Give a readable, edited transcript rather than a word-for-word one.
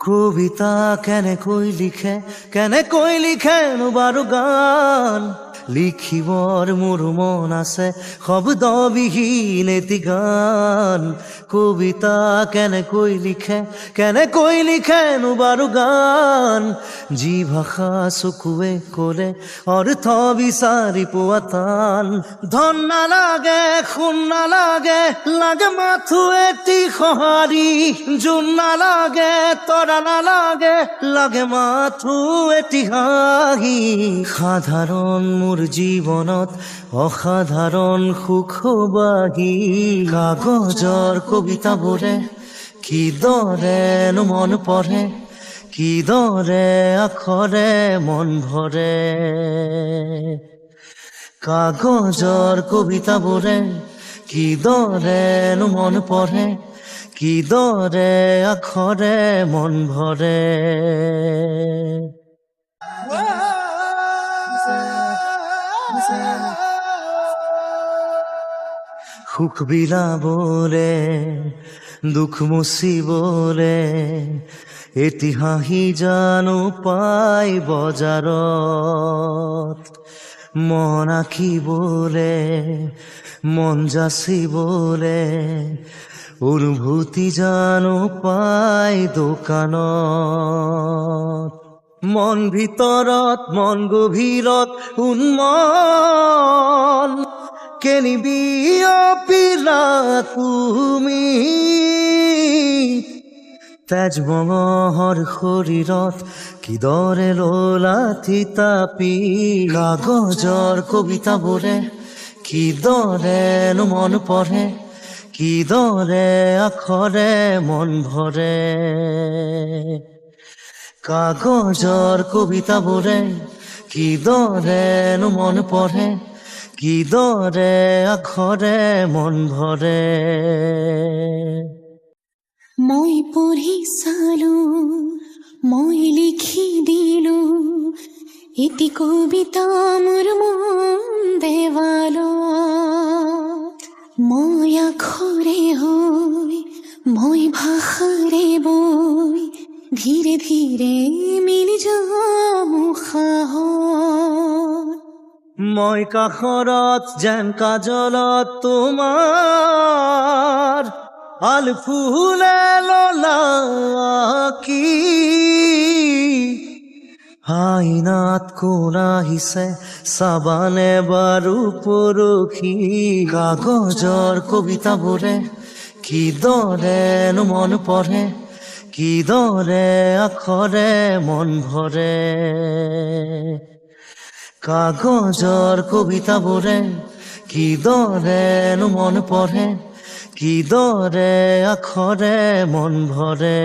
কবিতা কেনে কই লিখে বারো গান লিখিবৰ মোৰ মন আছে শব্দবিহীন এটি গান কবিতা কেনে কই লিখে বারো গান যি ভাষা চকুৱে ক'লে অৰ্থ বিচাৰি পোৱা টান ধন নালাগে সোণ নালাগে লাগে মাথো এটি সঁহাৰি জোন নালাগে তৰা নালাগে লাগে মাথো এটি হাঁহি সাধাৰণ মোৰ জীৱনত অসাধাৰণ সুখবাহী কাগজৰ কবিতাবোৰে কিদৰেনো মন পঢ়ে কিদৰে আখৰে মন ভৰে কাগজৰ কবিতাবোৰে কিদৰেনো মন পঢ়ে কিদৰে আখৰে মন ভৰে সুখ বিলাবলে দুখ মুচিবলে এটি হাঁহি জানো পাই বজাৰত মন আঁকিবলে মন যাচিবলে অনুভূতি জানো পাই দোকানত মন ভিতৰত মন গভীৰত উন্মন কেনিবি অপিলা তুমি তেজ মঙহৰ শৰীৰত কিদৰে ললা থিতাপি কাগজৰ কবিতাবোৰে কিদৰেনো মন পঢ়ে কিদৰে আখৰে মন ভৰে কাগজৰ কবিতাবোৰে কিদৰেনো মন পঢ়ে কিদৰে আখৰে মন ভৰে মই পঢ়ি চালো মই লিখি দিলো এটি কবিতা মোৰ মন দেৱালত মই আখৰে হৈ মই ভাষাৰে বৈ ধীৰে ধীৰে মিলি যাম উশাহত মই কাষৰত যেন কাজলত তোমাৰ আল ফুলে ললা কি আইনাত কোন আহিছে চাবানে বাৰু পৰখি কাগজৰ কবিতাবোৰে কিদৰেনো মন পঢ়ে কিদৰে আখৰে মন ভৰে কাগজৰ কবিতাবোৰে কিদৰেনো মন পঢ়ে কিদৰে আখৰে মন ভৰে